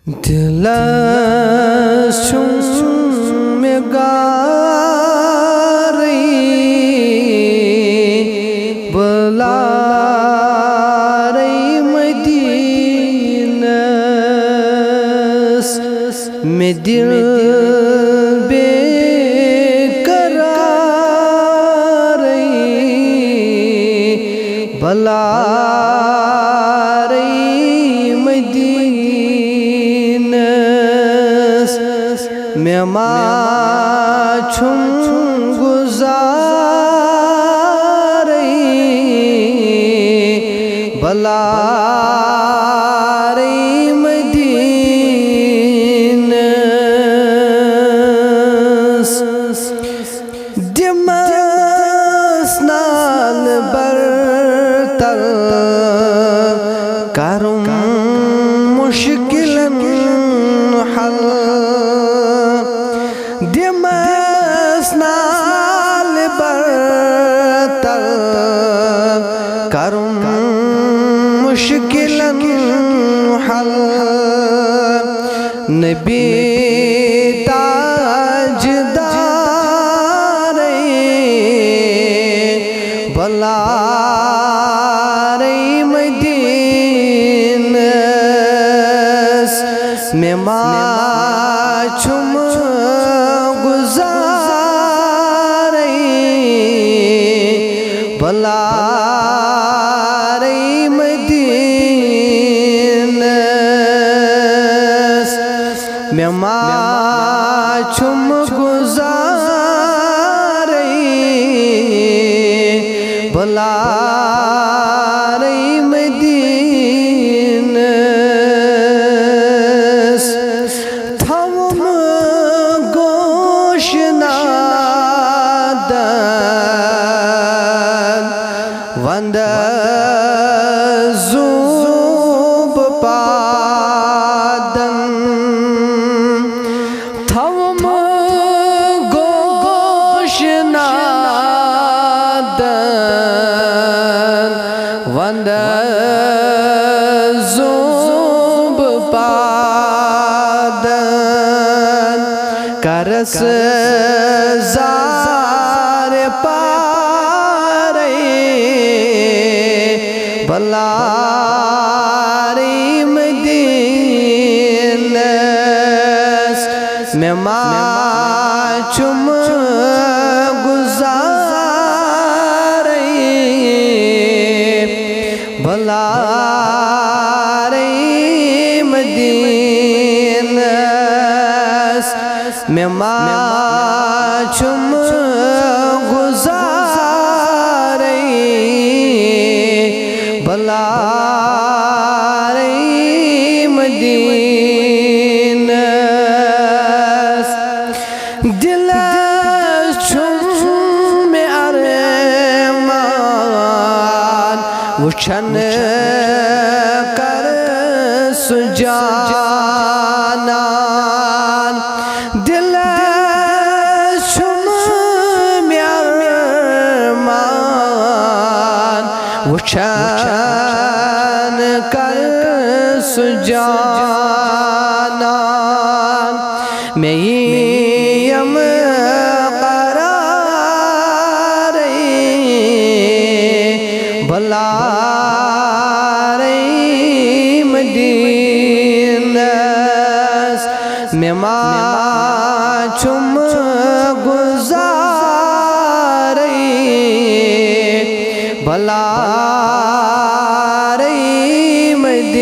دلس میں گاری بلا رہی مدینس میں دل بے قرار بلا رہی مدینس میں ما چھم گزاری بلا رہی مدینس دمس نال برتر کرم مشکل حل دمس نال برتر کرم مشکل حل نبی تاجدار بلا رہی مدینس میں ما چھم گزاری بلا رہی مدینس میں ما چھم گزاری بلا رہی مدینس تھوم گوش نادن وند زوب پادن تھوم گوش نادن وند زوب پادن کرس زار پاری بلا رہی مدینس میں ما چھم گزاری بلا رہی مدینس میں ما چھم گزاری بلا رہی مدینس دل چھم میں ارمان وچھن کر سجانان دل چھم میں ارمان وچھن کر سجانان میں یم قراری بلا رہی مدینس میں ما چھم گزاری بلا رہی مدینس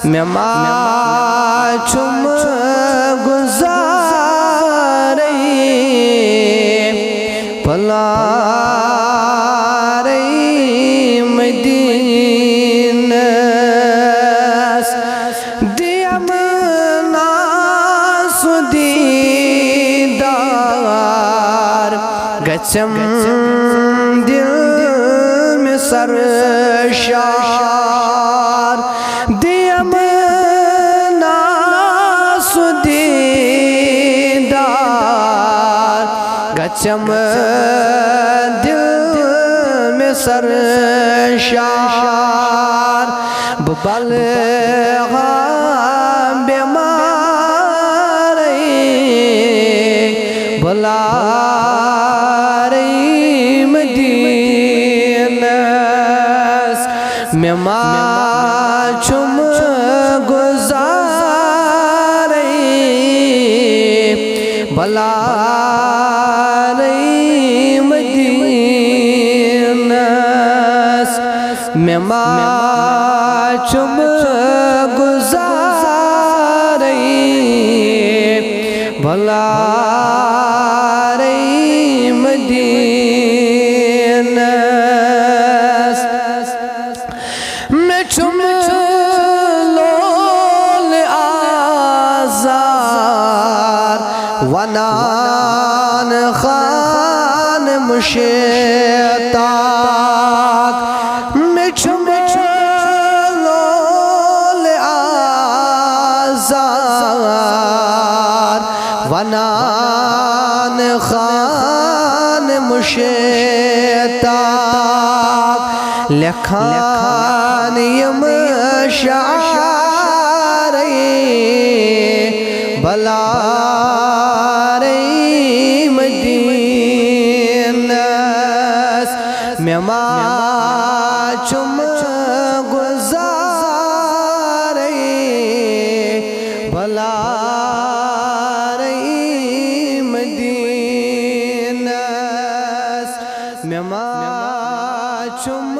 میں ما چھم گزاری بلا رہی مدینس دیم ناس دیدار گچم دل میں سرشار دیم ناس دیدار گچم دل میں سرشار بلغام بیماری بلاری مدینس میں ما چم گزاری بلاری مدینس میں ما چم گزاری بلاری مدینس میں چم لول آزار ونان خان مشتاق میں چم لول آزار ونان خان مشتاق لکھان یم شعاری بلاری مدینس میں ما چم گزاری بلاری مدینس میں ما چم